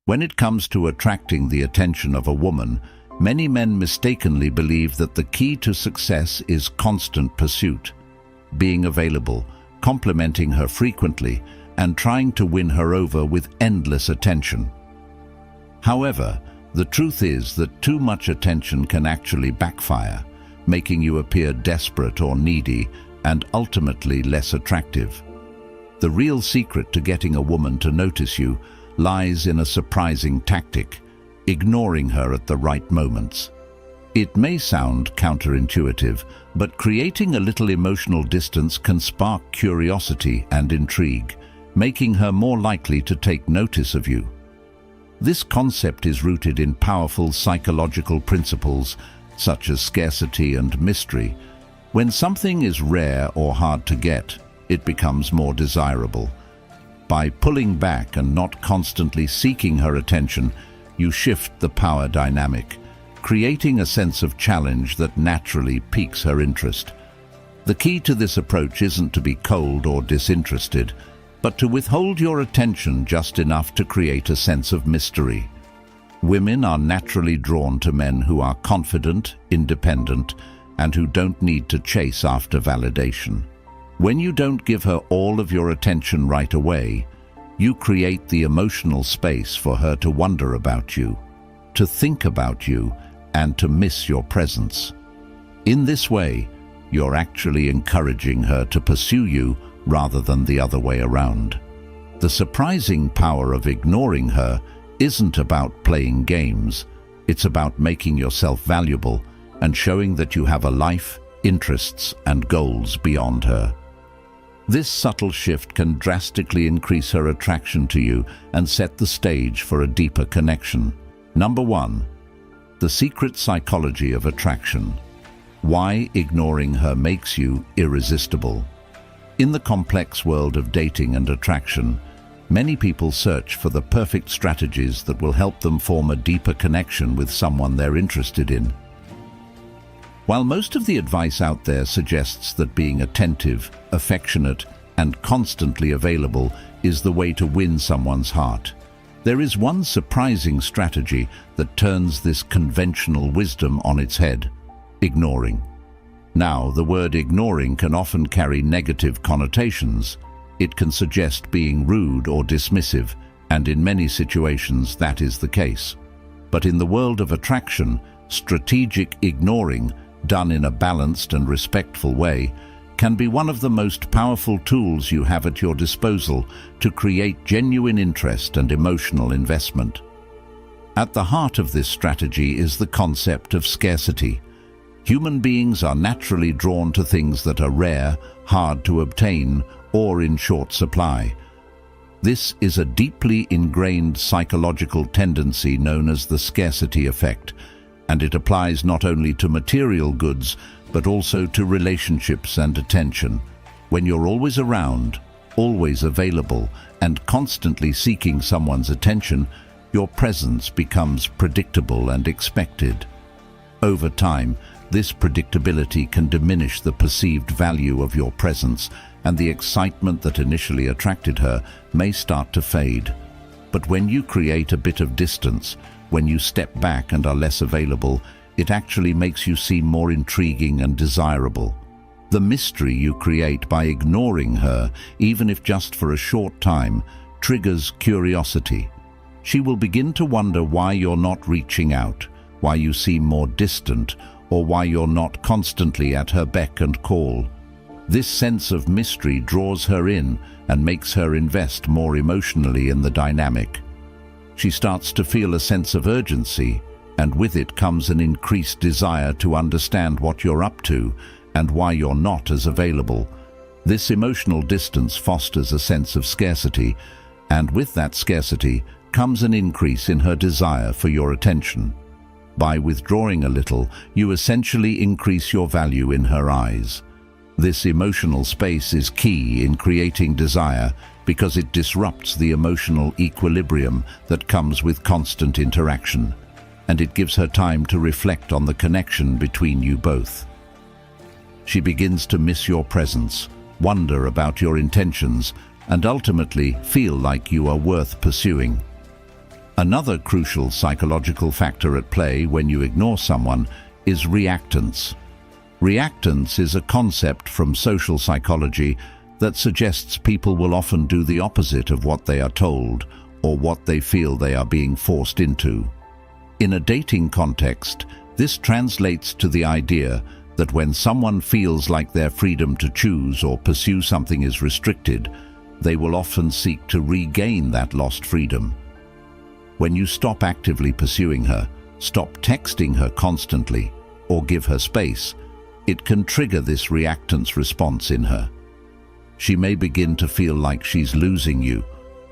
When it comes to attracting the attention of a woman, many men mistakenly believe that the key to success is constant pursuit, being available, complimenting her frequently, and trying to win her over with endless attention. However, the truth is that too much attention can actually backfire, making you appear desperate or needy and ultimately less attractive. The real secret to getting a woman to notice you lies in a surprising tactic: ignoring her at the right moments. It may sound counterintuitive, but creating a little emotional distance can spark curiosity and intrigue, making her more likely to take notice of you. This concept is rooted in powerful psychological principles such as scarcity and mystery. When something is rare or hard to get, it becomes more desirable. By pulling back and not constantly seeking her attention, you shift the power dynamic, creating a sense of challenge that naturally piques her interest. The key to this approach isn't to be cold or disinterested, but to withhold your attention just enough to create a sense of mystery. Women are naturally drawn to men who are confident, independent, and who don't need to chase after validation. When you don't give her all of your attention right away, you create the emotional space for her to wonder about you, to think about you, and to miss your presence. In this way, you're actually encouraging her to pursue you rather than the other way around. The surprising power of ignoring her isn't about playing games. It's about making yourself valuable and showing that you have a life, interests, and goals beyond her. This subtle shift can drastically increase her attraction to you and set the stage for a deeper connection. Number 1. The secret psychology of attraction. Why ignoring her makes you irresistible. In the complex world of dating and attraction, many people search for the perfect strategies that will help them form a deeper connection with someone they're interested in. While most of the advice out there suggests that being attentive, affectionate, and constantly available is the way to win someone's heart, there is one surprising strategy that turns this conventional wisdom on its head: ignoring. Now, the word ignoring can often carry negative connotations. It can suggest being rude or dismissive, and in many situations that is the case. But in the world of attraction, strategic ignoring, done in a balanced and respectful way, can be one of the most powerful tools you have at your disposal to create genuine interest and emotional investment. At the heart of this strategy is the concept of scarcity. Human beings are naturally drawn to things that are rare, hard to obtain, or in short supply. This is a deeply ingrained psychological tendency known as the scarcity effect, and it applies not only to material goods, but also to relationships and attention. When you're always around, always available, and constantly seeking someone's attention, your presence becomes predictable and expected. Over time, this predictability can diminish the perceived value of your presence, and the excitement that initially attracted her may start to fade. But when you create a bit of distance, when you step back and are less available, it actually makes you seem more intriguing and desirable. The mystery you create by ignoring her, even if just for a short time, triggers curiosity. She will begin to wonder why you're not reaching out, why you seem more distant, or why you're not constantly at her beck and call. This sense of mystery draws her in and makes her invest more emotionally in the dynamic. She starts to feel a sense of urgency, and with it comes an increased desire to understand what you're up to and why you're not as available. This emotional distance fosters a sense of scarcity, and with that scarcity comes an increase in her desire for your attention. By withdrawing a little, you essentially increase your value in her eyes. This emotional space is key in creating desire because it disrupts the emotional equilibrium that comes with constant interaction, and it gives her time to reflect on the connection between you both. She begins to miss your presence, wonder about your intentions, and ultimately feel like you are worth pursuing. Another crucial psychological factor at play when you ignore someone is reactance. Reactance is a concept from social psychology that suggests people will often do the opposite of what they are told or what they feel they are being forced into. In a dating context, this translates to the idea that when someone feels like their freedom to choose or pursue something is restricted, they will often seek to regain that lost freedom. When you stop actively pursuing her, stop texting her constantly, or give her space, it can trigger this reactance response in her. She may begin to feel like she's losing you,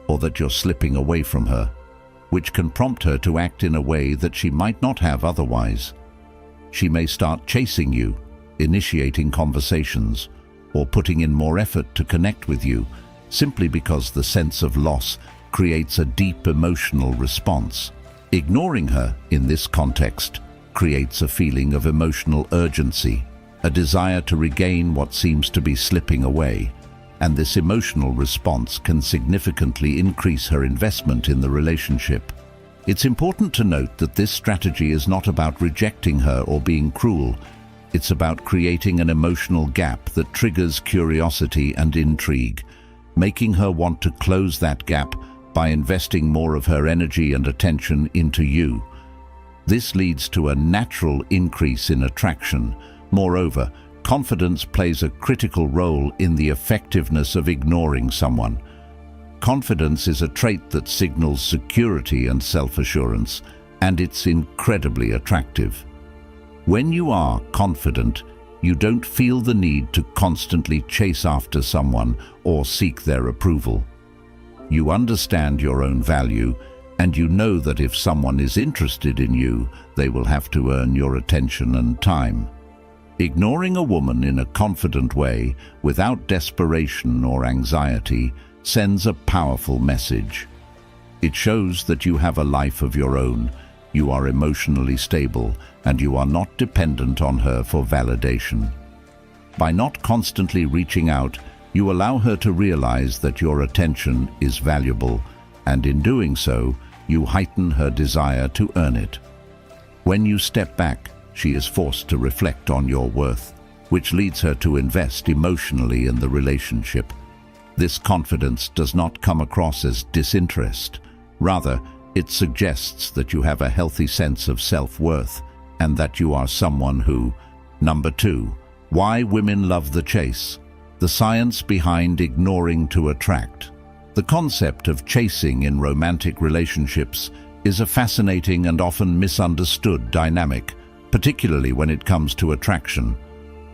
or that you're slipping away from her, which can prompt her to act in a way that she might not have otherwise. She may start chasing you, initiating conversations, or putting in more effort to connect with you, simply because the sense of loss creates a deep emotional response. Ignoring her in this context creates a feeling of emotional urgency, a desire to regain what seems to be slipping away, and this emotional response can significantly increase her investment in the relationship. It's important to note that this strategy is not about rejecting her or being cruel. It's about creating an emotional gap that triggers curiosity and intrigue, making her want to close that gap by investing more of her energy and attention into you. This leads to a natural increase in attraction. Moreover, confidence plays a critical role in the effectiveness of ignoring someone. Confidence is a trait that signals security and self-assurance, and it's incredibly attractive. When you are confident, you don't feel the need to constantly chase after someone or seek their approval. You understand your own value, and you know that if someone is interested in you, they will have to earn your attention and time. Ignoring a woman in a confident way, without desperation or anxiety, sends a powerful message. It shows that you have a life of your own, you are emotionally stable, and you are not dependent on her for validation. By not constantly reaching out, you allow her to realize that your attention is valuable, and in doing so, you heighten her desire to earn it. When you step back, she is forced to reflect on your worth, which leads her to invest emotionally in the relationship. This confidence does not come across as disinterest. Rather, it suggests that you have a healthy sense of self-worth and that you are someone who... Number 2. Why women love the chase. The science behind ignoring to attract. The concept of chasing in romantic relationships is a fascinating and often misunderstood dynamic, particularly when it comes to attraction.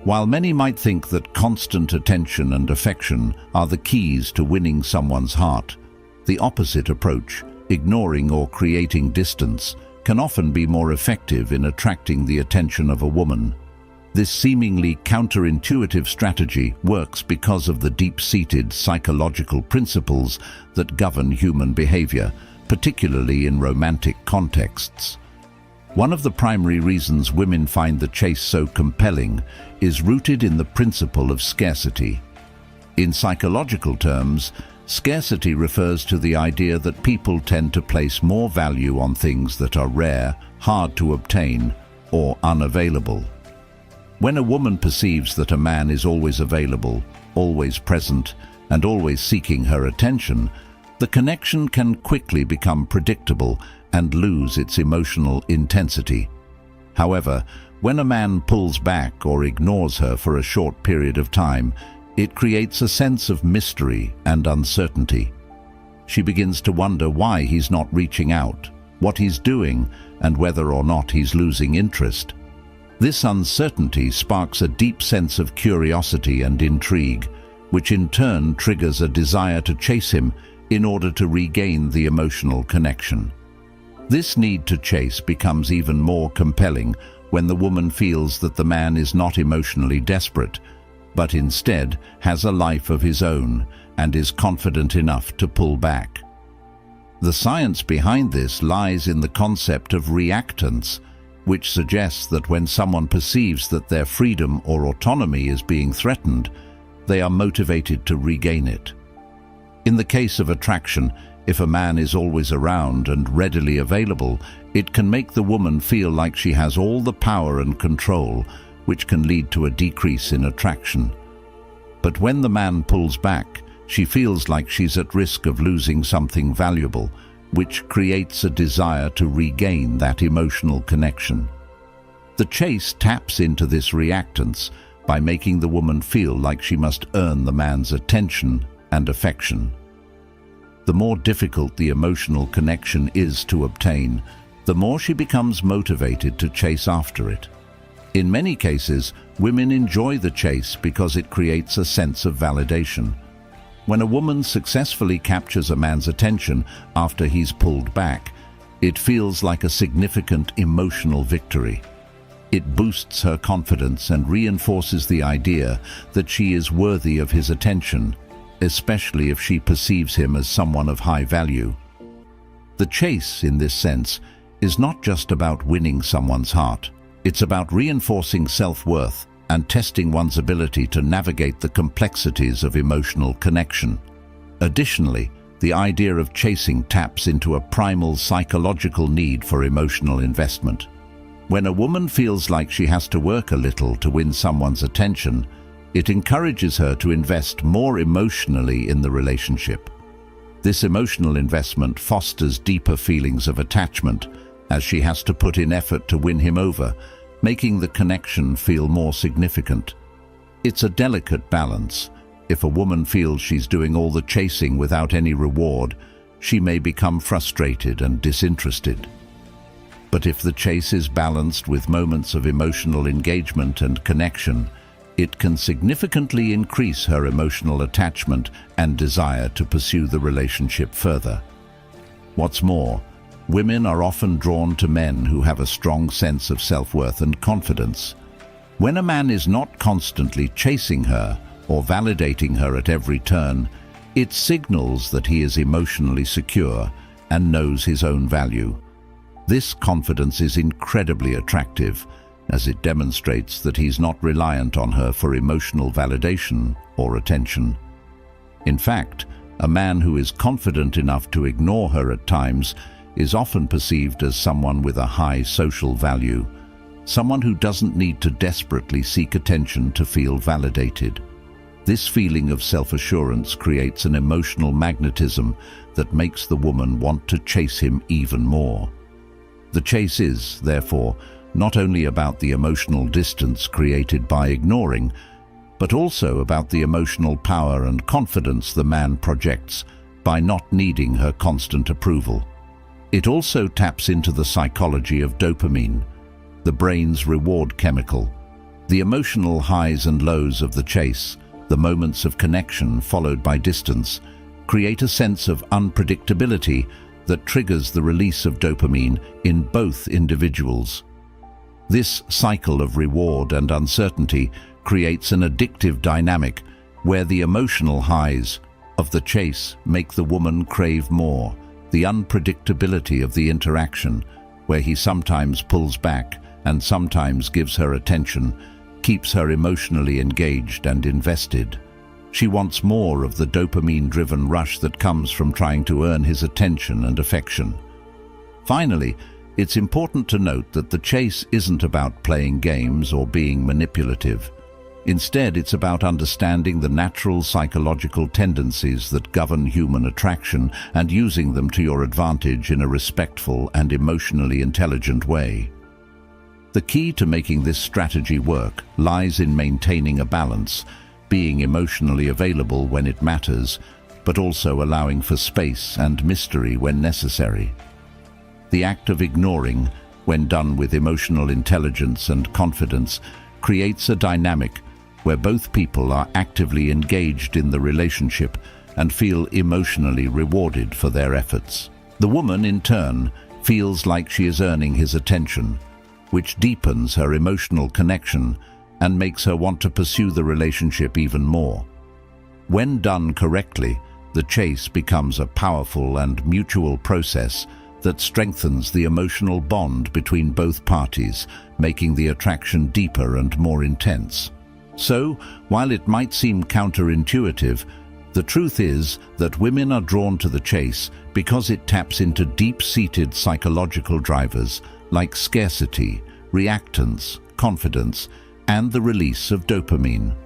While many might think that constant attention and affection are the keys to winning someone's heart, the opposite approach, ignoring or creating distance, can often be more effective in attracting the attention of a woman. This seemingly counterintuitive strategy works because of the deep-seated psychological principles that govern human behavior, particularly in romantic contexts. One of the primary reasons women find the chase so compelling is rooted in the principle of scarcity. In psychological terms, scarcity refers to the idea that people tend to place more value on things that are rare, hard to obtain, or unavailable. When a woman perceives that a man is always available, always present, and always seeking her attention, the connection can quickly become predictable and lose its emotional intensity. However, when a man pulls back or ignores her for a short period of time, it creates a sense of mystery and uncertainty. She begins to wonder why he's not reaching out, what he's doing, and whether or not he's losing interest. This uncertainty sparks a deep sense of curiosity and intrigue, which in turn triggers a desire to chase him in order to regain the emotional connection. This need to chase becomes even more compelling when the woman feels that the man is not emotionally desperate, but instead has a life of his own and is confident enough to pull back. The science behind this lies in the concept of reactance, which suggests that when someone perceives that their freedom or autonomy is being threatened, they are motivated to regain it. In the case of attraction, If a man is always around and readily available, it can make the woman feel like she has all the power and control, which can lead to a decrease in attraction. But when the man pulls back, she feels like she's at risk of losing something valuable, which creates a desire to regain that emotional connection. The chase taps into this reactance by making the woman feel like she must earn the man's attention and affection. The more difficult the emotional connection is to obtain, the more she becomes motivated to chase after it. In many cases, women enjoy the chase because it creates a sense of validation. When a woman successfully captures a man's attention after he's pulled back, it feels like a significant emotional victory. It boosts her confidence and reinforces the idea that she is worthy of his attention, especially if she perceives him as someone of high value. The chase, in this sense, is not just about winning someone's heart. It's about reinforcing self-worth and testing one's ability to navigate the complexities of emotional connection. Additionally, the idea of chasing taps into a primal psychological need for emotional investment. When a woman feels like she has to work a little to win someone's attention, it encourages her to invest more emotionally in the relationship. This emotional investment fosters deeper feelings of attachment, as she has to put in effort to win him over, making the connection feel more significant. It's a delicate balance. If a woman feels she's doing all the chasing without any reward, she may become frustrated and disinterested. But if the chase is balanced with moments of emotional engagement and connection, it can significantly increase her emotional attachment and desire to pursue the relationship further. What's more, women are often drawn to men who have a strong sense of self-worth and confidence. When a man is not constantly chasing her or validating her at every turn, it signals that he is emotionally secure and knows his own value. This confidence is incredibly attractive, as it demonstrates that he's not reliant on her for emotional validation or attention. In fact, a man who is confident enough to ignore her at times is often perceived as someone with a high social value, someone who doesn't need to desperately seek attention to feel validated. This feeling of self-assurance creates an emotional magnetism that makes the woman want to chase him even more. The chase is, therefore, not only about the emotional distance created by ignoring, but also about the emotional power and confidence the man projects by not needing her constant approval. It also taps into the psychology of dopamine, the brain's reward chemical. The emotional highs and lows of the chase, the moments of connection followed by distance, create a sense of unpredictability that triggers the release of dopamine in both individuals. This cycle of reward and uncertainty creates an addictive dynamic where the emotional highs of the chase make the woman crave more. The unpredictability of the interaction, where he sometimes pulls back and sometimes gives her attention, keeps her emotionally engaged and invested. She wants more of the dopamine-driven rush that comes from trying to earn his attention and affection. Finally, it's important to note that the chase isn't about playing games or being manipulative. Instead, it's about understanding the natural psychological tendencies that govern human attraction and using them to your advantage in a respectful and emotionally intelligent way. The key to making this strategy work lies in maintaining a balance, being emotionally available when it matters, but also allowing for space and mystery when necessary. The act of ignoring, when done with emotional intelligence and confidence, creates a dynamic where both people are actively engaged in the relationship and feel emotionally rewarded for their efforts. The woman, in turn, feels like she is earning his attention, which deepens her emotional connection and makes her want to pursue the relationship even more. When done correctly, the chase becomes a powerful and mutual process that strengthens the emotional bond between both parties, making the attraction deeper and more intense. So, while it might seem counterintuitive, The truth is that women are drawn to the chase because it taps into deep-seated psychological drivers like scarcity, reactance, confidence, and the release of dopamine.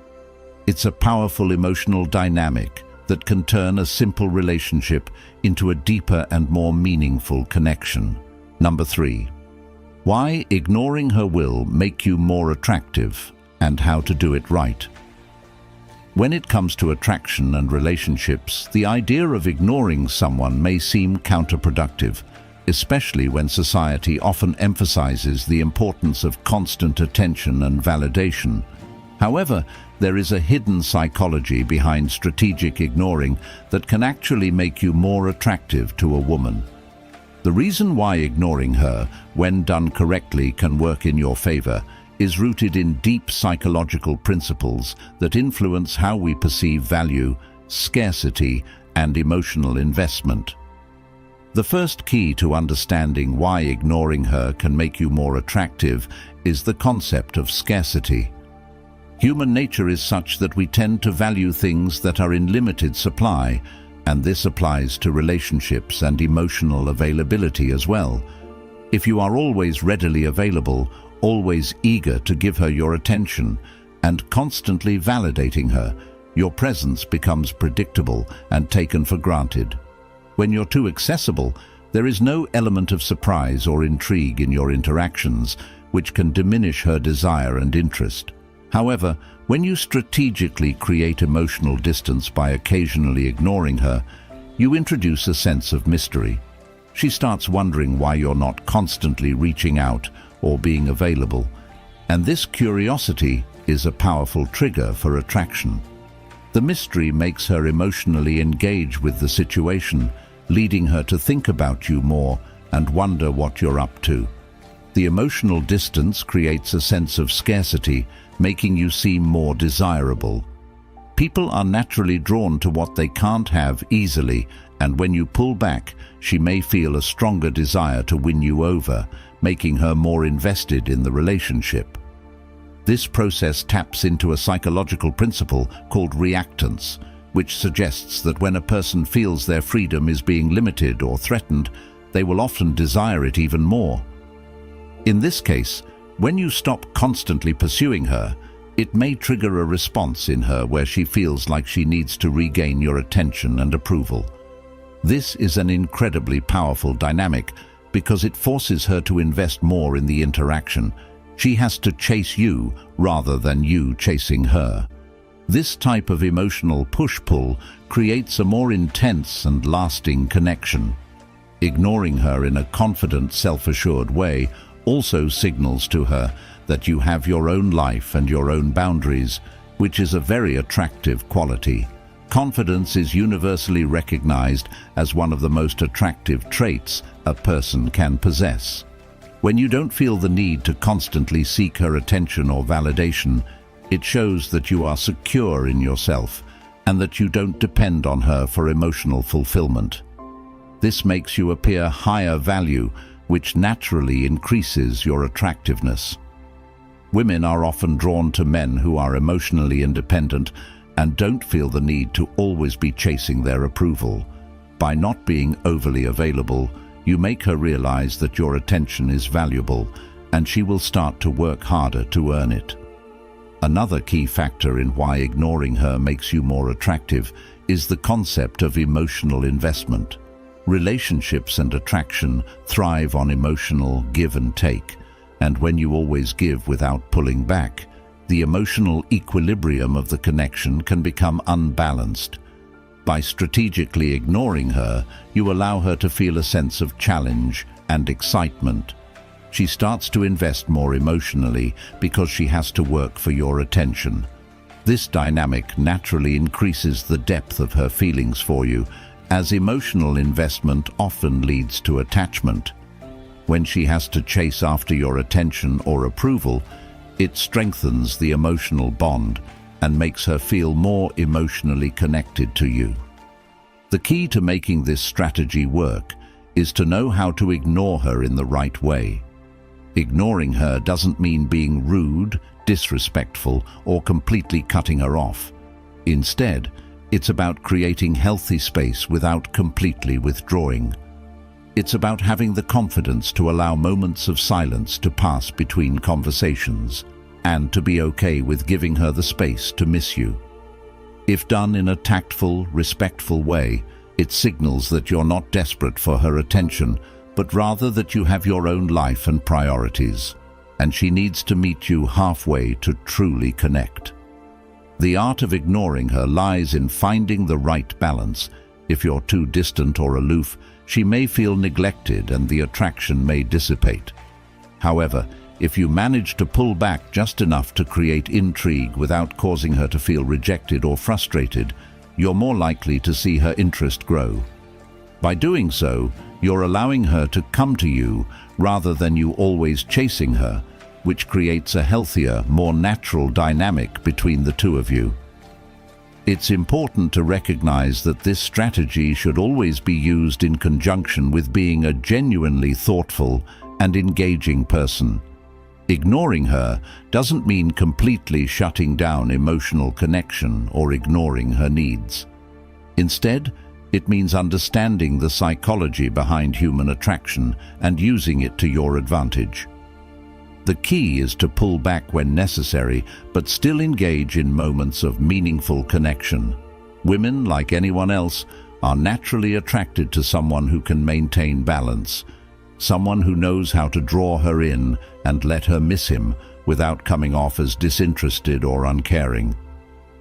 It's a powerful emotional dynamic that can turn a simple relationship into a deeper and more meaningful connection. Number 3. Why ignoring her will make you more attractive, and how to do it right. When it comes to attraction and relationships, the idea of ignoring someone may seem counterproductive, especially when society often emphasizes the importance of constant attention and validation. However, there is a hidden psychology behind strategic ignoring that can actually make you more attractive to a woman. The reason why ignoring her, when done correctly, can work in your favor is rooted in deep psychological principles that influence how we perceive value, scarcity, and emotional investment. The first key to understanding why ignoring her can make you more attractive is the concept of scarcity. Human nature is such that we tend to value things that are in limited supply, and this applies to relationships and emotional availability as well. If you are always readily available, always eager to give her your attention, and constantly validating her, your presence becomes predictable and taken for granted. When you're too accessible, there is no element of surprise or intrigue in your interactions, which can diminish her desire and interest. However, when you strategically create emotional distance by occasionally ignoring her, you introduce a sense of mystery. She starts wondering why you're not constantly reaching out or being available, and this curiosity is a powerful trigger for attraction. The mystery makes her emotionally engage with the situation, leading her to think about you more and wonder what you're up to. The emotional distance creates a sense of scarcity, making you seem more desirable. People are naturally drawn to what they can't have easily, and when you pull back, she may feel a stronger desire to win you over, making her more invested in the relationship. This process taps into a psychological principle called reactance, which suggests that when a person feels their freedom is being limited or threatened, they will often desire it even more. In this case, when you stop constantly pursuing her, it may trigger a response in her where she feels like she needs to regain your attention and approval. This is an incredibly powerful dynamic because it forces her to invest more in the interaction. She has to chase you rather than you chasing her. This type of emotional push-pull creates a more intense and lasting connection. Ignoring her in a confident, self-assured way also signals to her that you have your own life and your own boundaries, which is a very attractive quality. Confidence is universally recognized as one of the most attractive traits a person can possess. When you don't feel the need to constantly seek her attention or validation, it shows that you are secure in yourself and that you don't depend on her for emotional fulfillment. This makes you appear higher value, which naturally increases your attractiveness. Women are often drawn to men who are emotionally independent and don't feel the need to always be chasing their approval. By not being overly available, you make her realize that your attention is valuable, and she will start to work harder to earn it. Another key factor in why ignoring her makes you more attractive is the concept of emotional investment. Relationships and attraction thrive on emotional give and take, and when you always give without pulling back, the emotional equilibrium of the connection can become unbalanced. By strategically ignoring her, you allow her to feel a sense of challenge and excitement. She starts to invest more emotionally because she has to work for your attention. This dynamic naturally increases the depth of her feelings for you, as emotional investment often leads to attachment. When she has to chase after your attention or approval, it strengthens the emotional bond and makes her feel more emotionally connected to you. The key to making this strategy work is to know how to ignore her in the right way. Ignoring her doesn't mean being rude, disrespectful, or completely cutting her off. Instead, It's about creating healthy space without completely withdrawing. It's about having the confidence to allow moments of silence to pass between conversations, and to be okay with giving her the space to miss you. If done in a tactful, respectful way, it signals that you're not desperate for her attention, but rather that you have your own life and priorities, and she needs to meet you halfway to truly connect. The art of ignoring her lies in finding the right balance. If you're too distant or aloof, she may feel neglected and the attraction may dissipate. However, if you manage to pull back just enough to create intrigue without causing her to feel rejected or frustrated, you're more likely to see her interest grow. By doing so, you're allowing her to come to you rather than you always chasing her, which creates a healthier, more natural dynamic between the two of you. It's important to recognize that this strategy should always be used in conjunction with being a genuinely thoughtful and engaging person. Ignoring her doesn't mean completely shutting down emotional connection or ignoring her needs. Instead, it means understanding the psychology behind human attraction and using it to your advantage. The key is to pull back when necessary, but still engage in moments of meaningful connection. Women, like anyone else, are naturally attracted to someone who can maintain balance, someone who knows how to draw her in and let her miss him without coming off as disinterested or uncaring.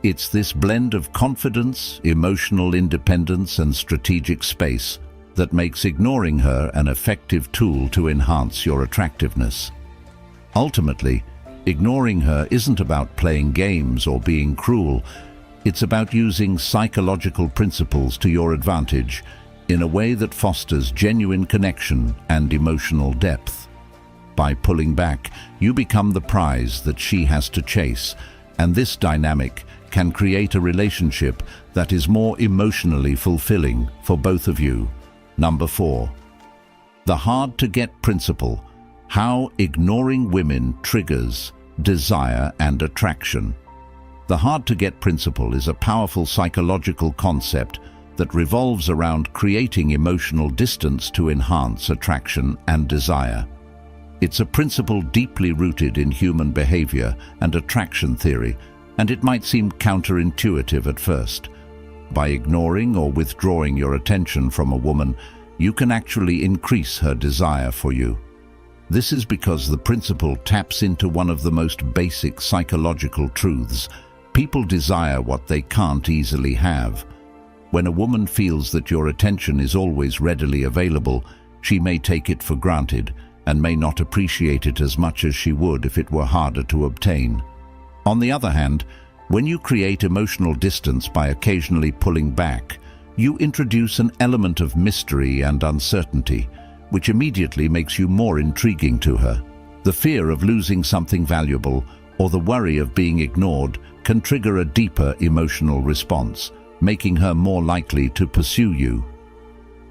It's this blend of confidence, emotional independence, and strategic space that makes ignoring her an effective tool to enhance your attractiveness. Ultimately, ignoring her isn't about playing games or being cruel. It's about using psychological principles to your advantage in a way that fosters genuine connection and emotional depth. By pulling back, you become the prize that she has to chase, and this dynamic can create a relationship that is more emotionally fulfilling for both of you. Number 4. The hard-to-get principle: how ignoring women triggers desire and attraction. The hard-to-get principle is a powerful psychological concept that revolves around creating emotional distance to enhance attraction and desire. It's a principle deeply rooted in human behavior and attraction theory, and it might seem counterintuitive at first. By ignoring or withdrawing your attention from a woman, you can actually increase her desire for you. This is because the principle taps into one of the most basic psychological truths. People desire what they can't easily have. When a woman feels that your attention is always readily available, she may take it for granted and may not appreciate it as much as she would if it were harder to obtain. On the other hand, when you create emotional distance by occasionally pulling back, you introduce an element of mystery and uncertainty, which immediately makes you more intriguing to her. The fear of losing something valuable or the worry of being ignored can trigger a deeper emotional response, making her more likely to pursue you.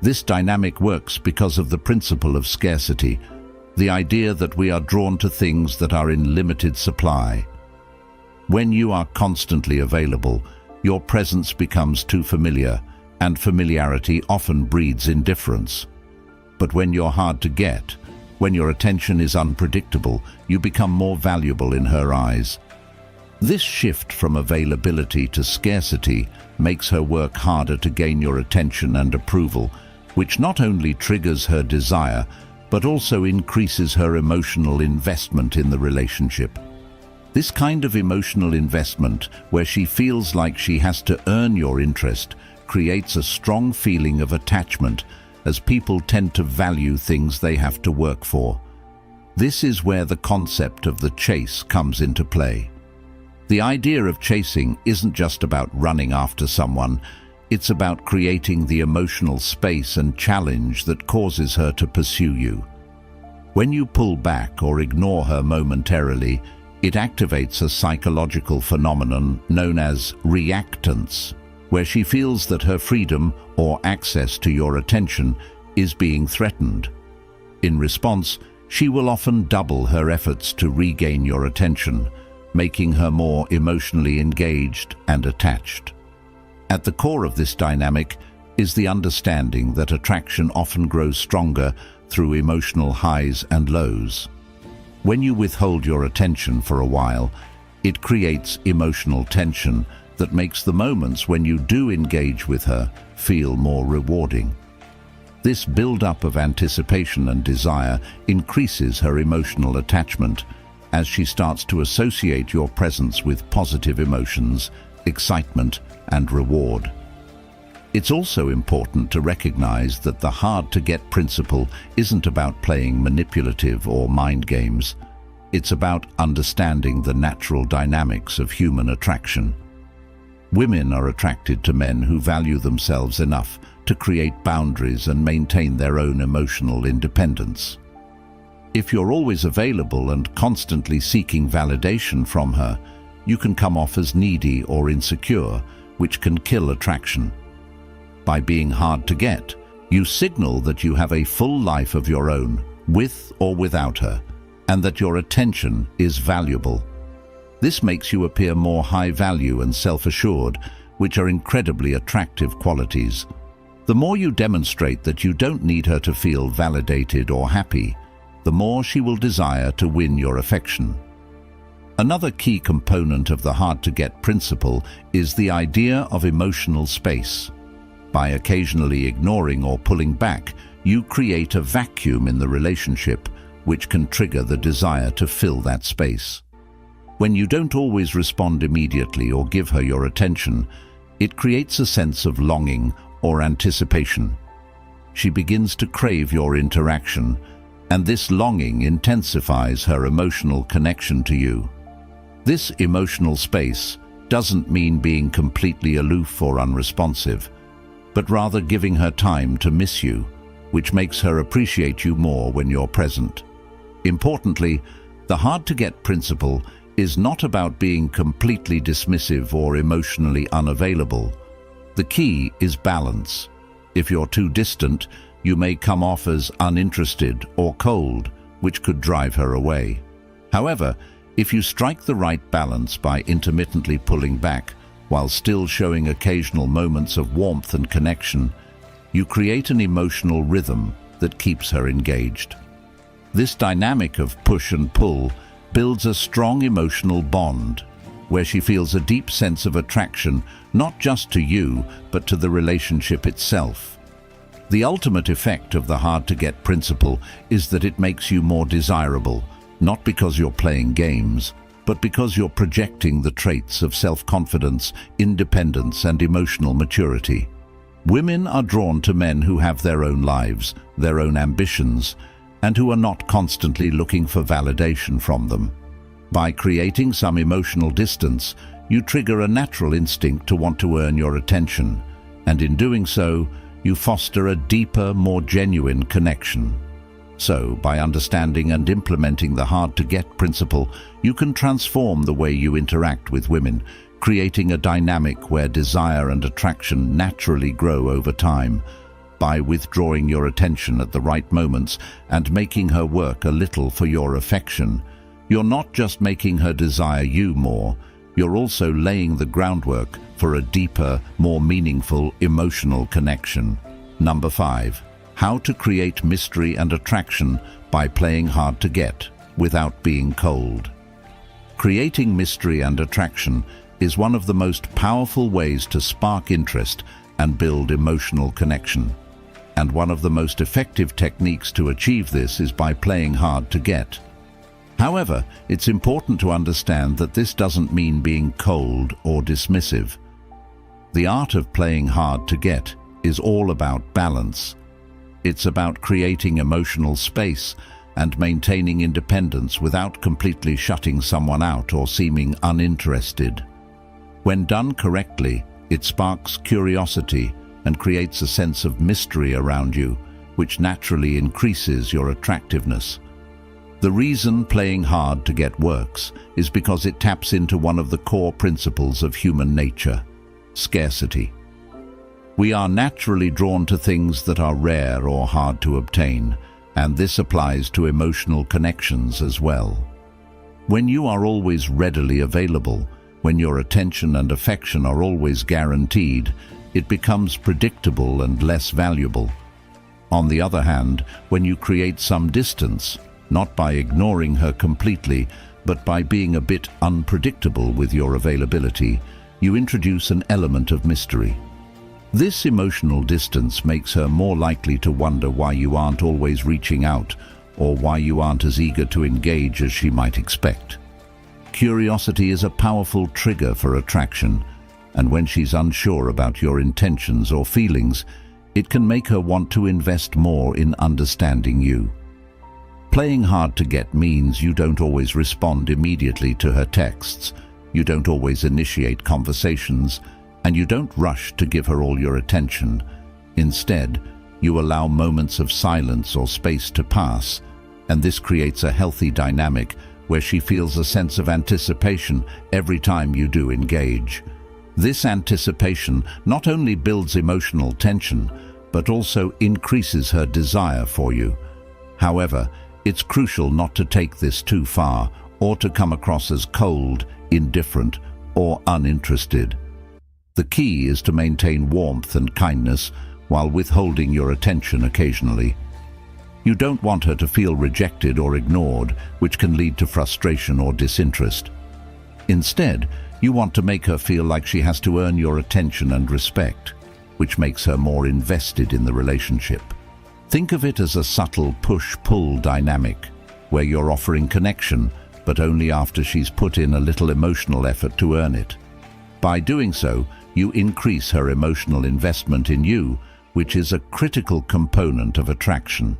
This dynamic works because of the principle of scarcity, the idea that we are drawn to things that are in limited supply. When you are constantly available, your presence becomes too familiar, and familiarity often breeds indifference. But when you're hard to get, when your attention is unpredictable, you become more valuable in her eyes. This shift from availability to scarcity makes her work harder to gain your attention and approval, which not only triggers her desire, but also increases her emotional investment in the relationship. This kind of emotional investment, where she feels like she has to earn your interest, creates a strong feeling of attachment, as people tend to value things they have to work for. This is where the concept of the chase comes into play. The idea of chasing isn't just about running after someone, it's about creating the emotional space and challenge that causes her to pursue you. When you pull back or ignore her momentarily, it activates a psychological phenomenon known as reactance, where she feels that her freedom or access to your attention is being threatened. In response, she will often double her efforts to regain your attention, making her more emotionally engaged and attached. At the core of this dynamic is the understanding that attraction often grows stronger through emotional highs and lows. When you withhold your attention for a while, it creates emotional tension that makes the moments when you do engage with her feel more rewarding. This build-up of anticipation and desire increases her emotional attachment as she starts to associate your presence with positive emotions, excitement, and reward. It's also important to recognize that the hard-to-get principle isn't about playing manipulative or mind games. It's about understanding the natural dynamics of human attraction. Women are attracted to men who value themselves enough to create boundaries and maintain their own emotional independence. If you're always available and constantly seeking validation from her, you can come off as needy or insecure, which can kill attraction. By being hard to get, you signal that you have a full life of your own, with or without her, and that your attention is valuable. This makes you appear more high value and self-assured, which are incredibly attractive qualities. The more you demonstrate that you don't need her to feel validated or happy, the more she will desire to win your affection. Another key component of the hard-to-get principle is the idea of emotional space. By occasionally ignoring or pulling back, you create a vacuum in the relationship, which can trigger the desire to fill that space. When you don't always respond immediately or give her your attention, it creates a sense of longing or anticipation. She begins to crave your interaction, and this longing intensifies her emotional connection to you. This emotional space doesn't mean being completely aloof or unresponsive, but rather giving her time to miss you, which makes her appreciate you more when you're present. Importantly, the hard-to-get principle is not about being completely dismissive or emotionally unavailable. The key is balance. If you're too distant, you may come off as uninterested or cold, which could drive her away. However, if you strike the right balance by intermittently pulling back while still showing occasional moments of warmth and connection, you create an emotional rhythm that keeps her engaged. This dynamic of push and pull builds a strong emotional bond, where she feels a deep sense of attraction not just to you, but to the relationship itself. The ultimate effect of the hard-to-get principle is that it makes you more desirable, not because you're playing games, but because you're projecting the traits of self-confidence, independence, and emotional maturity. Women are drawn to men who have their own lives, their own ambitions, and who are not constantly looking for validation from them. By creating some emotional distance, you trigger a natural instinct to want to earn your attention, and in doing so, you foster a deeper, more genuine connection. So, by understanding and implementing the hard-to-get principle, you can transform the way you interact with women, creating a dynamic where desire and attraction naturally grow over time. By withdrawing your attention at the right moments and making her work a little for your affection, you're not just making her desire you more, you're also laying the groundwork for a deeper, more meaningful emotional connection. Number 5. How to create mystery and attraction by playing hard to get without being cold. Creating mystery and attraction is one of the most powerful ways to spark interest and build emotional connection. And one of the most effective techniques to achieve this is by playing hard to get. However, it's important to understand that this doesn't mean being cold or dismissive. The art of playing hard to get is all about balance. It's about creating emotional space and maintaining independence without completely shutting someone out or seeming uninterested. When done correctly, it sparks curiosity and creates a sense of mystery around you, which naturally increases your attractiveness. The reason playing hard to get works is because it taps into one of the core principles of human nature: scarcity. We are naturally drawn to things that are rare or hard to obtain, and this applies to emotional connections as well. When you are always readily available, When your attention and affection are always guaranteed, it becomes predictable and less valuable. On the other hand, when you create some distance, not by ignoring her completely, but by being a bit unpredictable with your availability, you introduce an element of mystery. This emotional distance makes her more likely to wonder why you aren't always reaching out, or why you aren't as eager to engage as she might expect. Curiosity is a powerful trigger for attraction, and when she's unsure about your intentions or feelings, it can make her want to invest more in understanding you. Playing hard to get means you don't always respond immediately to her texts, you don't always initiate conversations, and you don't rush to give her all your attention. Instead, you allow moments of silence or space to pass, and this creates a healthy dynamic where she feels a sense of anticipation every time you do engage. This anticipation not only builds emotional tension, but also increases her desire for you. However, it's crucial not to take this too far or to come across as cold, indifferent, or uninterested. The key is to maintain warmth and kindness while withholding your attention occasionally. You don't want her to feel rejected or ignored, which can lead to frustration or disinterest. Instead, you want to make her feel like she has to earn your attention and respect, which makes her more invested in the relationship. Think of it as a subtle push-pull dynamic, where you're offering connection, but only after she's put in a little emotional effort to earn it. By doing so, you increase her emotional investment in you, which is a critical component of attraction.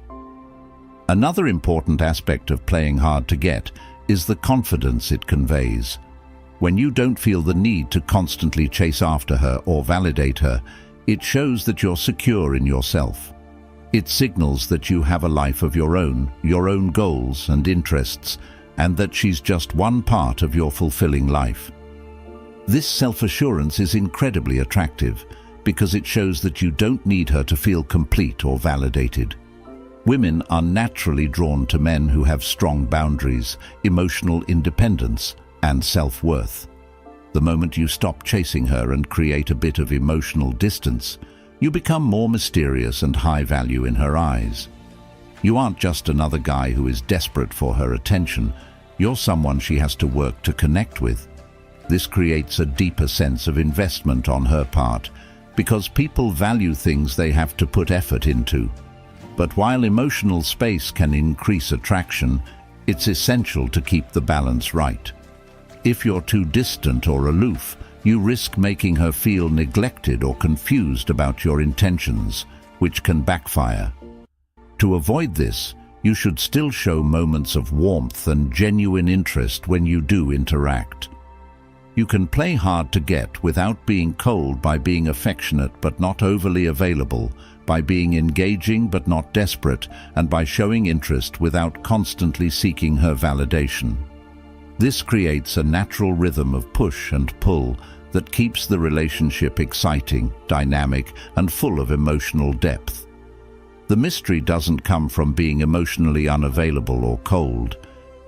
Another important aspect of playing hard to get is the confidence it conveys. When you don't feel the need to constantly chase after her or validate her, it shows that you're secure in yourself. It signals that you have a life of your own goals and interests, and that she's just one part of your fulfilling life. This self-assurance is incredibly attractive because it shows that you don't need her to feel complete or validated. Women are naturally drawn to men who have strong boundaries, emotional independence, and self-worth. The moment you stop chasing her and create a bit of emotional distance, you become more mysterious and high value in her eyes. You aren't just another guy who is desperate for her attention, you're someone she has to work to connect with. This creates a deeper sense of investment on her part, because people value things they have to put effort into. But while emotional space can increase attraction, it's essential to keep the balance right. If you're too distant or aloof, you risk making her feel neglected or confused about your intentions, which can backfire. To avoid this, you should still show moments of warmth and genuine interest when you do interact. You can play hard to get without being cold by being affectionate but not overly available, by being engaging but not desperate, and by showing interest without constantly seeking her validation. This creates a natural rhythm of push and pull that keeps the relationship exciting, dynamic, and full of emotional depth. The mystery doesn't come from being emotionally unavailable or cold,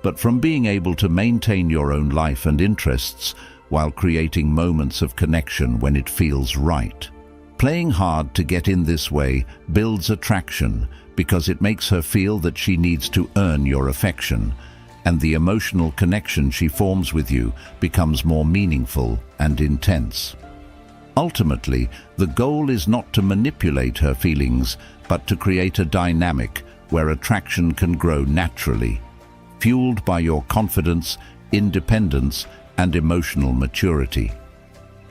but from being able to maintain your own life and interests while creating moments of connection when it feels right. Playing hard to get in this way builds attraction because it makes her feel that she needs to earn your affection, and the emotional connection she forms with you becomes more meaningful and intense. Ultimately, the goal is not to manipulate her feelings, but to create a dynamic where attraction can grow naturally, fueled by your confidence, independence, and emotional maturity.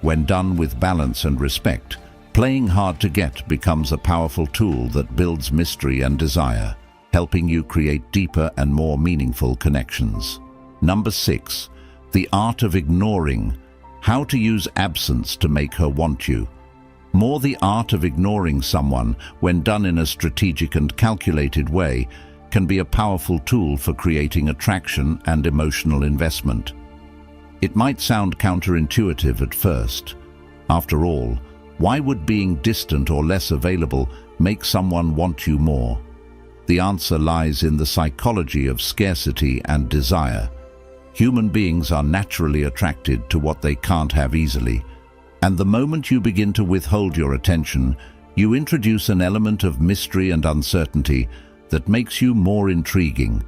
When done with balance and respect, playing hard to get becomes a powerful tool that builds mystery and desire, helping you create deeper and more meaningful connections. Number 6, the art of ignoring. How to use absence to make her want you. The art of ignoring someone, when done in a strategic and calculated way, can be a powerful tool for creating attraction and emotional investment. It might sound counterintuitive at first. After all, why would being distant or less available make someone want you more? The answer lies in the psychology of scarcity and desire. Human beings are naturally attracted to what they can't have easily, and the moment you begin to withhold your attention, you introduce an element of mystery and uncertainty that makes you more intriguing.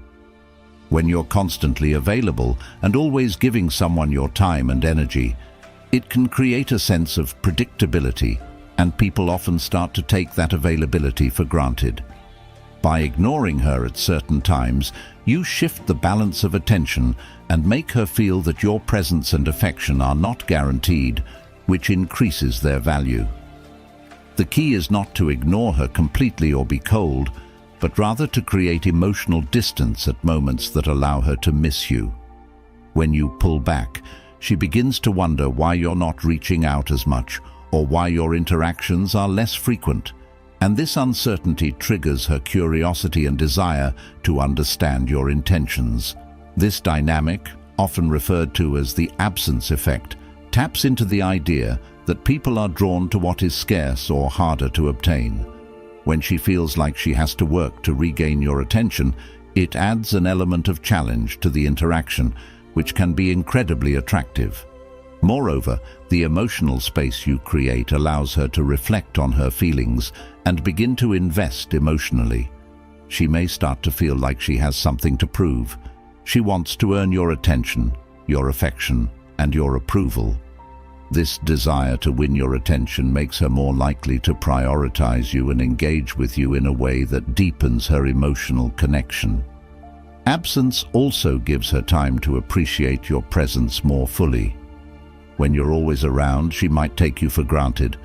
When you're constantly available and always giving someone your time and energy, it can create a sense of predictability, and people often start to take that availability for granted. By ignoring her at certain times, you shift the balance of attention and make her feel that your presence and affection are not guaranteed, which increases their value. The key is not to ignore her completely or be cold, but rather to create emotional distance at moments that allow her to miss you. When you pull back, she begins to wonder why you're not reaching out as much or why your interactions are less frequent, and this uncertainty triggers her curiosity and desire to understand your intentions. This dynamic, often referred to as the absence effect, taps into the idea that people are drawn to what is scarce or harder to obtain. When she feels like she has to work to regain your attention, it adds an element of challenge to the interaction, which can be incredibly attractive. Moreover, the emotional space you create allows her to reflect on her feelings and begin to invest emotionally. She may start to feel like she has something to prove. She wants to earn your attention, your affection, and your approval. This desire to win your attention makes her more likely to prioritize you and engage with you in a way that deepens her emotional connection. Absence also gives her time to appreciate your presence more fully. When you're always around, she might take you for granted,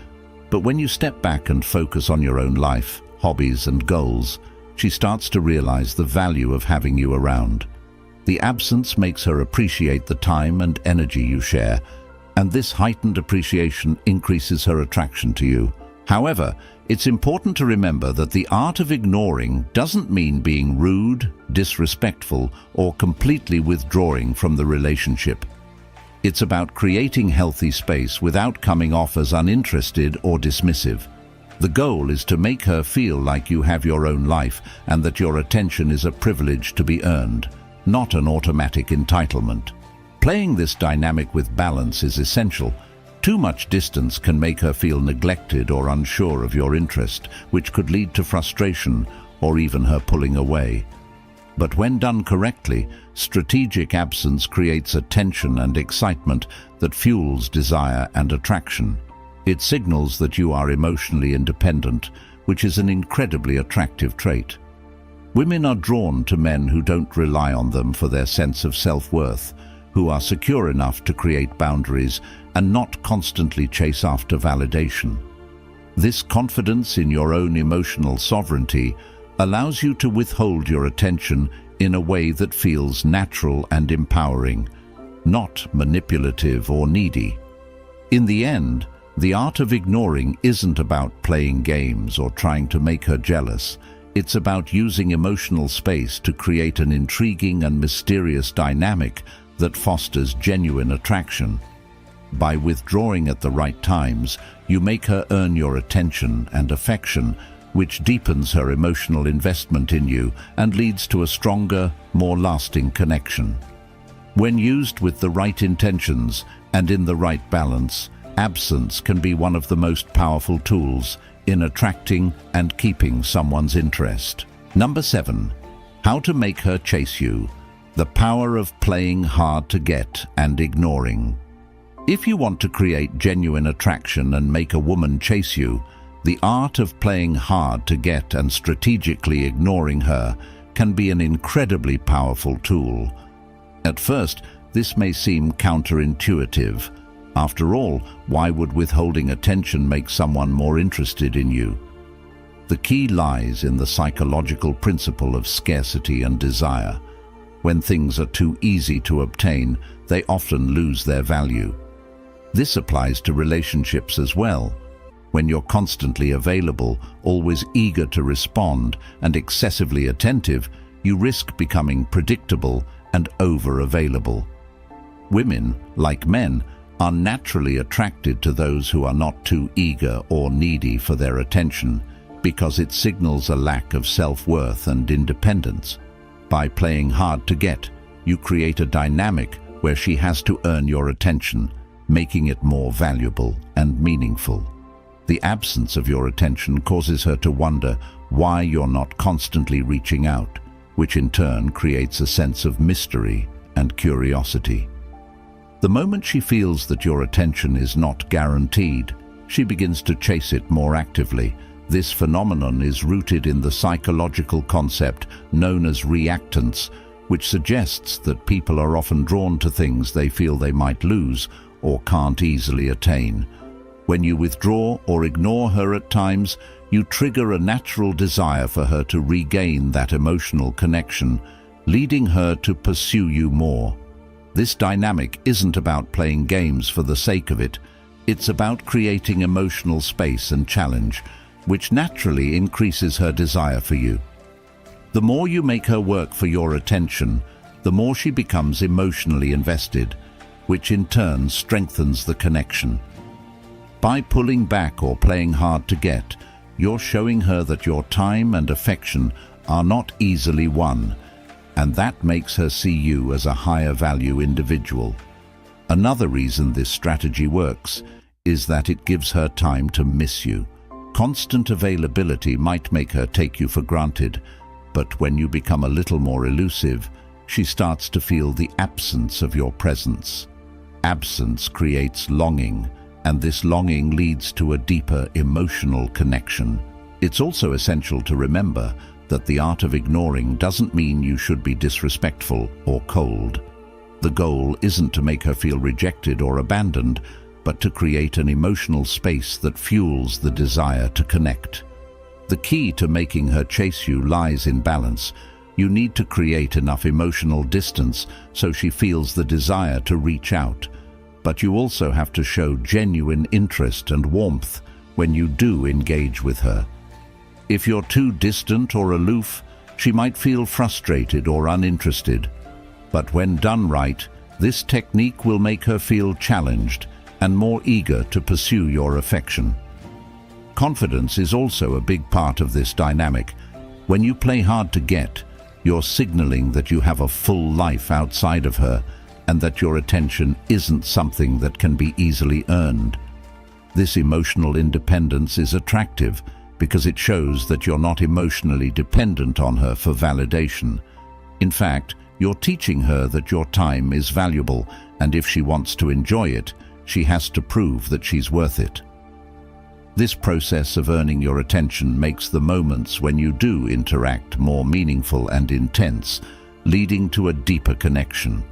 but when you step back and focus on your own life, hobbies, and goals, she starts to realize the value of having you around. The absence makes her appreciate the time and energy you share, and this heightened appreciation increases her attraction to you. However, it's important to remember that the art of ignoring doesn't mean being rude, disrespectful, or completely withdrawing from the relationship. It's about creating healthy space without coming off as uninterested or dismissive. The goal is to make her feel like you have your own life and that your attention is a privilege to be earned, not an automatic entitlement. Playing this dynamic with balance is essential. Too much distance can make her feel neglected or unsure of your interest, which could lead to frustration or even her pulling away. But when done correctly, strategic absence creates a tension and excitement that fuels desire and attraction. It signals that you are emotionally independent, which is an incredibly attractive trait. Women are drawn to men who don't rely on them for their sense of self-worth, who are secure enough to create boundaries and not constantly chase after validation. This confidence in your own emotional sovereignty allows you to withhold your attention in a way that feels natural and empowering, not manipulative or needy. In the end, the art of ignoring isn't about playing games or trying to make her jealous. It's about using emotional space to create an intriguing and mysterious dynamic that fosters genuine attraction. By withdrawing at the right times, you make her earn your attention and affection, which deepens her emotional investment in you and leads to a stronger, more lasting connection. When used with the right intentions and in the right balance, absence can be one of the most powerful tools in attracting and keeping someone's interest. Number 7. How to make her chase you. The power of playing hard to get and ignoring. If you want to create genuine attraction and make a woman chase you, the art of playing hard to get and strategically ignoring her can be an incredibly powerful tool. At first, this may seem counterintuitive. After all, why would withholding attention make someone more interested in you? The key lies in the psychological principle of scarcity and desire. When things are too easy to obtain, they often lose their value. This applies to relationships as well. When you're constantly available, always eager to respond, and excessively attentive, you risk becoming predictable and over-available. Women, like men, are naturally attracted to those who are not too eager or needy for their attention, because it signals a lack of self-worth and independence. By playing hard to get, you create a dynamic where she has to earn your attention, making it more valuable and meaningful. The absence of your attention causes her to wonder why you're not constantly reaching out, which in turn creates a sense of mystery and curiosity. The moment she feels that your attention is not guaranteed, she begins to chase it more actively. This phenomenon is rooted in the psychological concept known as reactance, which suggests that people are often drawn to things they feel they might lose or can't easily attain. When you withdraw or ignore her at times, you trigger a natural desire for her to regain that emotional connection, leading her to pursue you more. This dynamic isn't about playing games for the sake of it. It's about creating emotional space and challenge, which naturally increases her desire for you. The more you make her work for your attention, the more she becomes emotionally invested, which in turn strengthens the connection. By pulling back or playing hard to get, you're showing her that your time and affection are not easily won, and that makes her see you as a higher value individual. Another reason this strategy works is that it gives her time to miss you. Constant availability might make her take you for granted, but when you become a little more elusive, she starts to feel the absence of your presence. Absence creates longing, and this longing leads to a deeper emotional connection. It's also essential to remember that the art of ignoring doesn't mean you should be disrespectful or cold. The goal isn't to make her feel rejected or abandoned, but to create an emotional space that fuels the desire to connect. The key to making her chase you lies in balance. You need to create enough emotional distance so she feels the desire to reach out, but you also have to show genuine interest and warmth when you do engage with her. If you're too distant or aloof, she might feel frustrated or uninterested. But when done right, this technique will make her feel challenged and more eager to pursue your affection. Confidence is also a big part of this dynamic. When you play hard to get, you're signaling that you have a full life outside of her and that your attention isn't something that can be easily earned. This emotional independence is attractive because it shows that you're not emotionally dependent on her for validation. In fact, you're teaching her that your time is valuable, and if she wants to enjoy it, she has to prove that she's worth it. This process of earning your attention makes the moments when you do interact more meaningful and intense, leading to a deeper connection.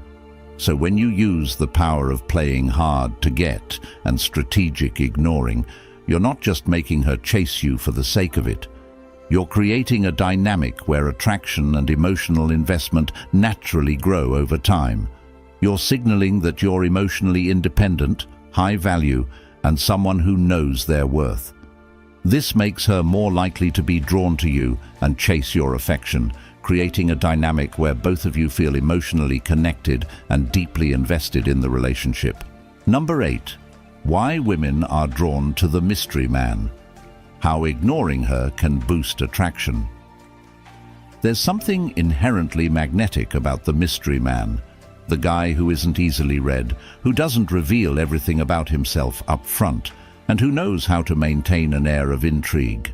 So when you use the power of playing hard to get and strategic ignoring, you're not just making her chase you for the sake of it. You're creating a dynamic where attraction and emotional investment naturally grow over time. You're signaling that you're emotionally independent, high value, and someone who knows their worth. This makes her more likely to be drawn to you and chase your affection, creating a dynamic where both of you feel emotionally connected and deeply invested in the relationship. Number 8. Why women are drawn to the mystery man. How ignoring her can boost attraction. There's something inherently magnetic about the mystery man, the guy who isn't easily read, who doesn't reveal everything about himself up front, and who knows how to maintain an air of intrigue.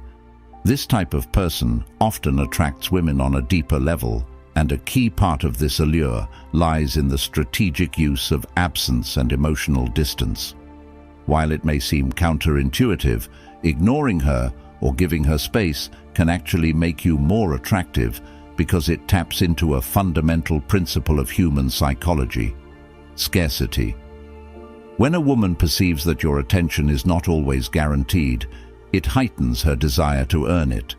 This type of person often attracts women on a deeper level, and a key part of this allure lies in the strategic use of absence and emotional distance. While it may seem counterintuitive, ignoring her or giving her space can actually make you more attractive because it taps into a fundamental principle of human psychology: scarcity. When a woman perceives that your attention is not always guaranteed, it heightens her desire to earn it.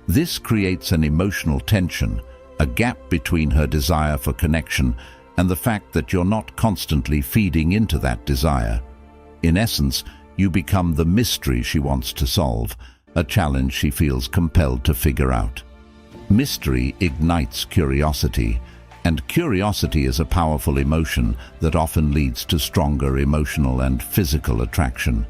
This creates an emotional tension, a gap between her desire for connection and the fact that you're not constantly feeding into that desire. In essence, you become the mystery she wants to solve, a challenge she feels compelled to figure out. Mystery ignites curiosity, and curiosity is a powerful emotion that often leads to stronger emotional and physical attraction.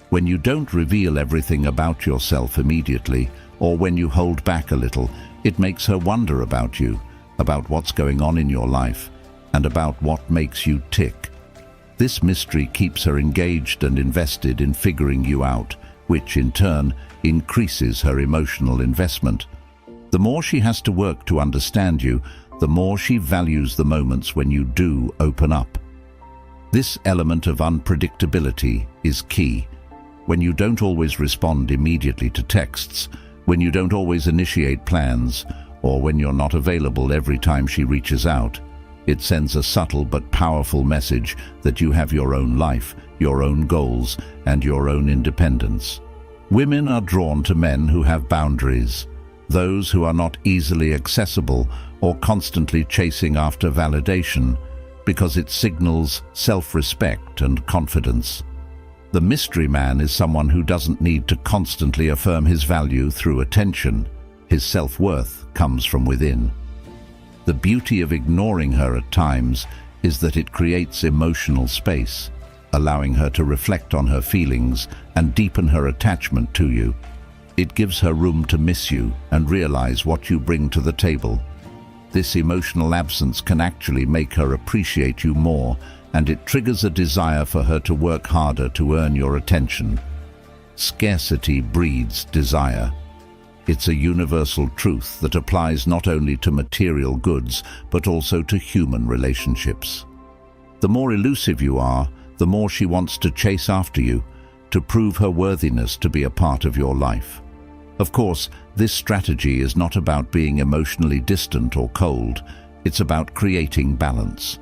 When you don't reveal everything about yourself immediately, or when you hold back a little, it makes her wonder about you, about what's going on in your life, and about what makes you tick. This mystery keeps her engaged and invested in figuring you out, which in turn increases her emotional investment. The more she has to work to understand you, the more she values the moments when you do open up. This element of unpredictability is key. When you don't always respond immediately to texts, when you don't always initiate plans, or when you're not available every time she reaches out, it sends a subtle but powerful message that you have your own life, your own goals, and your own independence. Women are drawn to men who have boundaries, those who are not easily accessible or constantly chasing after validation, because it signals self-respect and confidence. The mystery man is someone who doesn't need to constantly affirm his value through attention. His self-worth comes from within. The beauty of ignoring her at times is that it creates emotional space, allowing her to reflect on her feelings and deepen her attachment to you. It gives her room to miss you and realize what you bring to the table. This emotional absence can actually make her appreciate you more, and it triggers a desire for her to work harder to earn your attention. Scarcity breeds desire. It's a universal truth that applies not only to material goods, but also to human relationships. The more elusive you are, the more she wants to chase after you, to prove her worthiness to be a part of your life. Of course, this strategy is not about being emotionally distant or cold. It's about creating balance.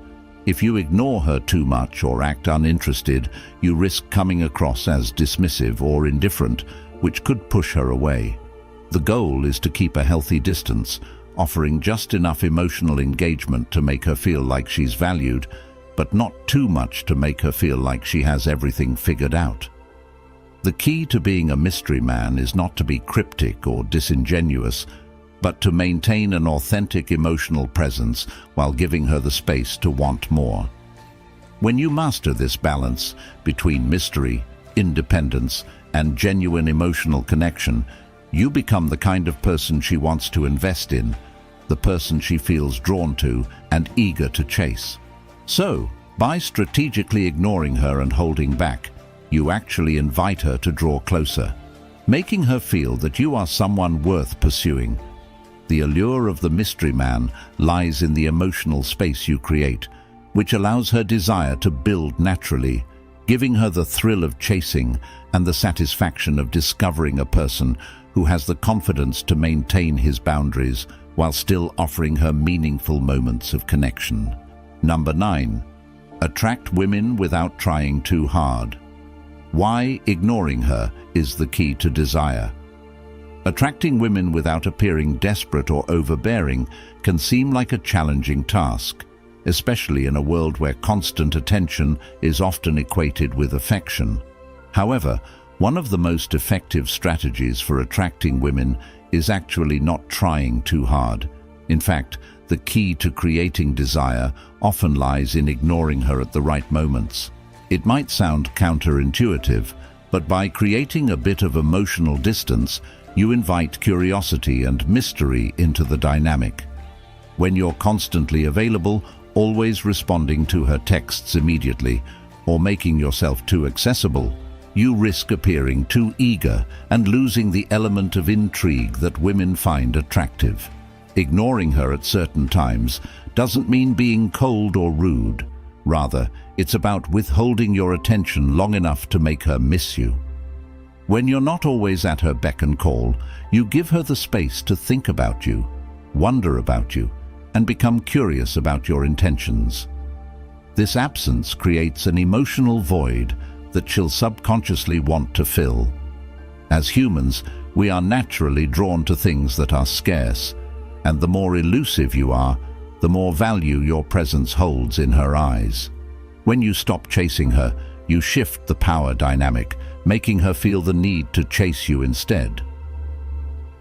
If you ignore her too much or act uninterested, you risk coming across as dismissive or indifferent, which could push her away. The goal is to keep a healthy distance, offering just enough emotional engagement to make her feel like she's valued, but not too much to make her feel like she has everything figured out. The key to being a mystery man is not to be cryptic or disingenuous, but to maintain an authentic emotional presence while giving her the space to want more. When you master this balance between mystery, independence, and genuine emotional connection, you become the kind of person she wants to invest in, the person she feels drawn to and eager to chase. So, by strategically ignoring her and holding back, you actually invite her to draw closer, making her feel that you are someone worth pursuing. The allure of the mystery man lies in the emotional space you create, which allows her desire to build naturally, giving her the thrill of chasing and the satisfaction of discovering a person who has the confidence to maintain his boundaries while still offering her meaningful moments of connection. Number 9. Attract women without trying too hard. Why ignoring her is the key to desire. Attracting women without appearing desperate or overbearing can seem like a challenging task, especially in a world where constant attention is often equated with affection. However, one of the most effective strategies for attracting women is actually not trying too hard. In fact, the key to creating desire often lies in ignoring her at the right moments. It might sound counterintuitive, but by creating a bit of emotional distance, you invite curiosity and mystery into the dynamic. When you're constantly available, always responding to her texts immediately, or making yourself too accessible, you risk appearing too eager and losing the element of intrigue that women find attractive. Ignoring her at certain times doesn't mean being cold or rude. Rather, it's about withholding your attention long enough to make her miss you. When you're not always at her beck and call, you give her the space to think about you, wonder about you, and become curious about your intentions. This absence creates an emotional void that she'll subconsciously want to fill. As humans, we are naturally drawn to things that are scarce, and the more elusive you are, the more value your presence holds in her eyes. When you stop chasing her, you shift the power dynamic, making her feel the need to chase you instead.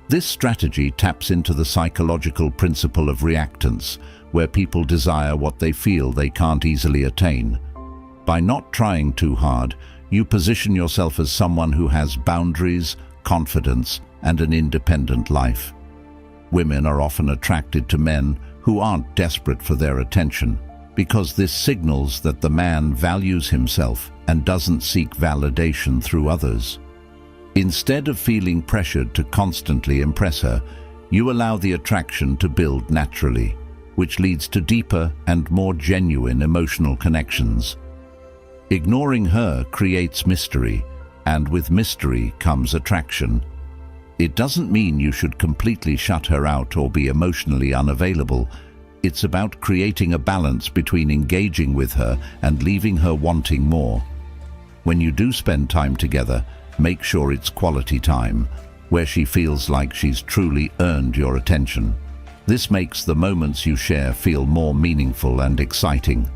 This strategy taps into the psychological principle of reactance, where people desire what they feel they can't easily attain. By not trying too hard, you position yourself as someone who has boundaries, confidence, and an independent life. Women are often attracted to men who aren't desperate for their attention. because this signals that the man values himself and doesn't seek validation through others. Instead of feeling pressured to constantly impress her, you allow the attraction to build naturally, which leads to deeper and more genuine emotional connections. Ignoring her creates mystery, and with mystery comes attraction. It doesn't mean you should completely shut her out or be emotionally unavailable. It's about creating a balance between engaging with her and leaving her wanting more. When you do spend time together, make sure it's quality time, where she feels like she's truly earned your attention. This makes the moments you share feel more meaningful and exciting.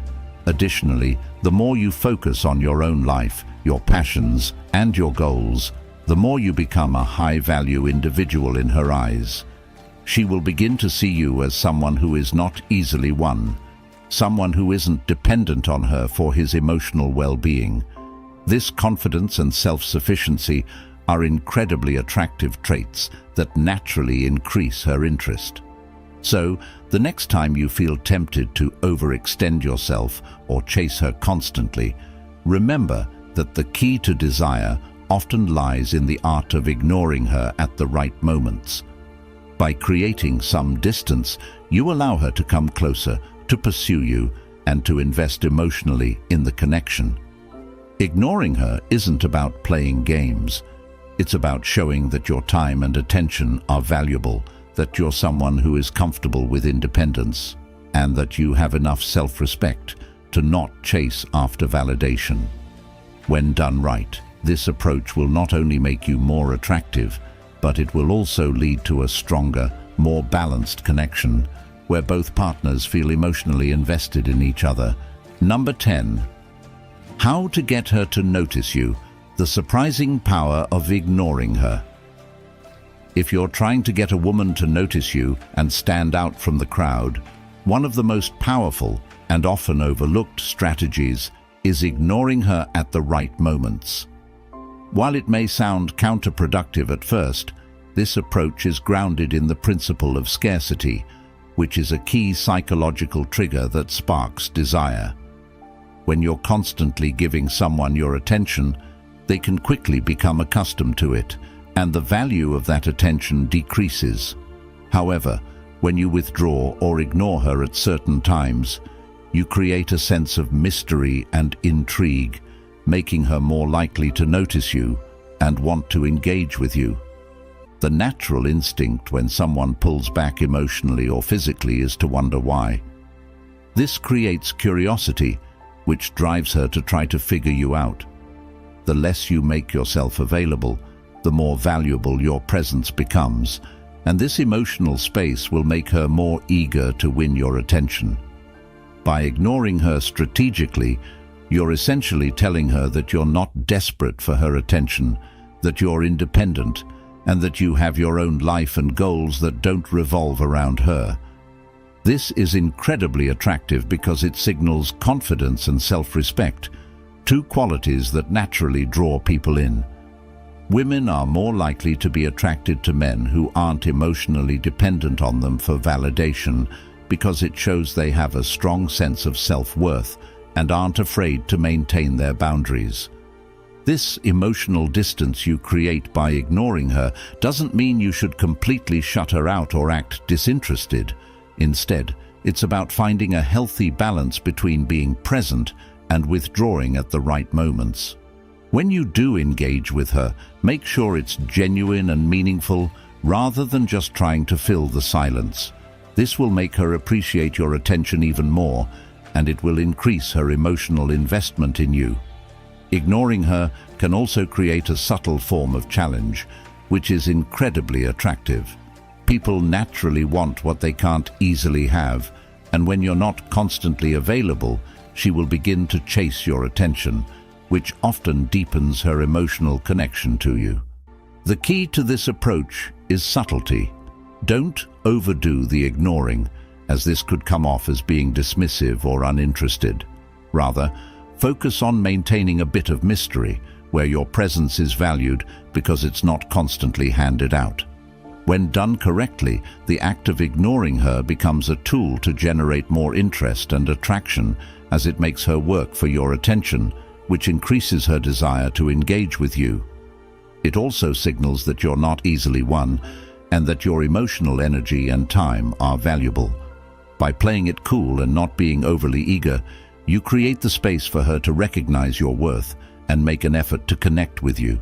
Additionally, the more you focus on your own life, your passions, and your goals, the more you become a high-value individual in her eyes. She will begin to see you as someone who is not easily won, someone who isn't dependent on her for his emotional well-being. This confidence and self-sufficiency are incredibly attractive traits that naturally increase her interest. So, the next time you feel tempted to overextend yourself or chase her constantly, remember that the key to desire often lies in the art of ignoring her at the right moments. By creating some distance, you allow her to come closer, to pursue you, and to invest emotionally in the connection. Ignoring her isn't about playing games. It's about showing that your time and attention are valuable, that you're someone who is comfortable with independence, and that you have enough self-respect to not chase after validation. When done right, this approach will not only make you more attractive, but it will also lead to a stronger, more balanced connection, where both partners feel emotionally invested in each other. Number 10. How to get her to notice you. The surprising power of ignoring her. If you're trying to get a woman to notice you and stand out from the crowd, one of the most powerful and often overlooked strategies is ignoring her at the right moments. While it may sound counterproductive at first, this approach is grounded in the principle of scarcity, which is a key psychological trigger that sparks desire. When you're constantly giving someone your attention, they can quickly become accustomed to it, and the value of that attention decreases. However, when you withdraw or ignore her at certain times, you create a sense of mystery and intrigue, making her more likely to notice you and want to engage with you. The natural instinct when someone pulls back emotionally or physically is to wonder why. This creates curiosity, which drives her to try to figure you out. The less you make yourself available, the more valuable your presence becomes, and this emotional space will make her more eager to win your attention. By ignoring her strategically, you're essentially telling her that you're not desperate for her attention, that you're independent, and that you have your own life and goals that don't revolve around her. This is incredibly attractive because it signals confidence and self-respect, two qualities that naturally draw people in. Women are more likely to be attracted to men who aren't emotionally dependent on them for validation, because it shows they have a strong sense of self-worth and aren't afraid to maintain their boundaries. This emotional distance you create by ignoring her doesn't mean you should completely shut her out or act disinterested. Instead, it's about finding a healthy balance between being present and withdrawing at the right moments. When you do engage with her, make sure it's genuine and meaningful rather than just trying to fill the silence. This will make her appreciate your attention even more, and it will increase her emotional investment in you. Ignoring her can also create a subtle form of challenge, which is incredibly attractive. People naturally want what they can't easily have, and when you're not constantly available, she will begin to chase your attention, which often deepens her emotional connection to you. The key to this approach is subtlety. Don't overdo the ignoring, as this could come off as being dismissive or uninterested. Rather, focus on maintaining a bit of mystery, where your presence is valued because it's not constantly handed out. When done correctly, the act of ignoring her becomes a tool to generate more interest and attraction, as it makes her work for your attention, which increases her desire to engage with you. It also signals that you're not easily won and that your emotional energy and time are valuable. By playing it cool and not being overly eager, you create the space for her to recognize your worth and make an effort to connect with you.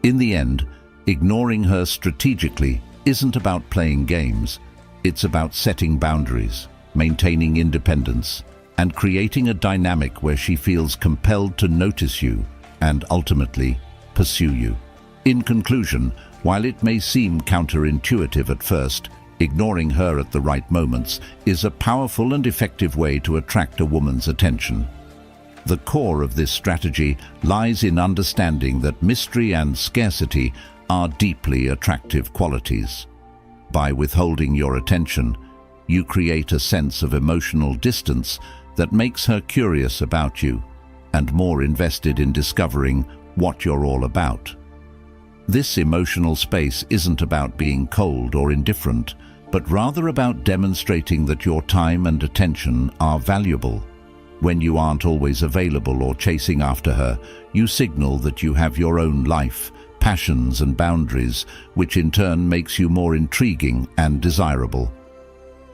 In the end, ignoring her strategically isn't about playing games. It's about setting boundaries, maintaining independence, and creating a dynamic where she feels compelled to notice you and ultimately pursue you. In conclusion, while it may seem counterintuitive at first, ignoring her at the right moments is a powerful and effective way to attract a woman's attention. The core of this strategy lies in understanding that mystery and scarcity are deeply attractive qualities. By withholding your attention, you create a sense of emotional distance that makes her curious about you and more invested in discovering what you're all about. This emotional space isn't about being cold or indifferent, but rather about demonstrating that your time and attention are valuable. When you aren't always available or chasing after her, you signal that you have your own life, passions and boundaries, which in turn makes you more intriguing and desirable.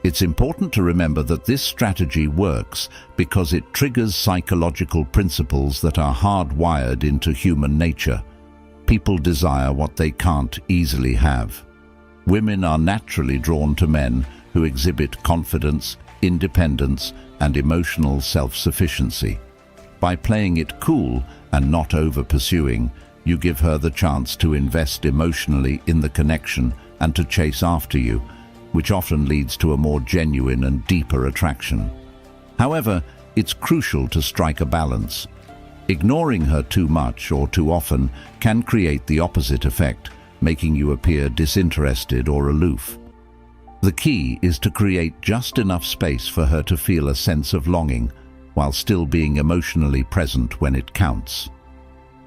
It's important to remember that this strategy works because it triggers psychological principles that are hardwired into human nature. People desire what they can't easily have. Women are naturally drawn to men who exhibit confidence, independence, and emotional self-sufficiency. By playing it cool and not over-pursuing, you give her the chance to invest emotionally in the connection and to chase after you, which often leads to a more genuine and deeper attraction. However, it's crucial to strike a balance. Ignoring her too much or too often can create the opposite effect, making you appear disinterested or aloof. The key is to create just enough space for her to feel a sense of longing, while still being emotionally present when it counts.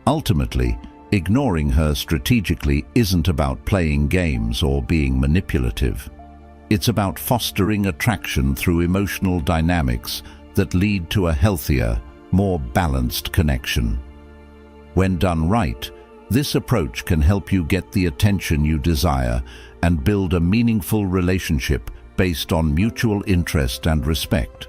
Ultimately, ignoring her strategically isn't about playing games or being manipulative. It's about fostering attraction through emotional dynamics that lead to a healthier, more balanced connection. When done right, this approach can help you get the attention you desire and build a meaningful relationship based on mutual interest and respect.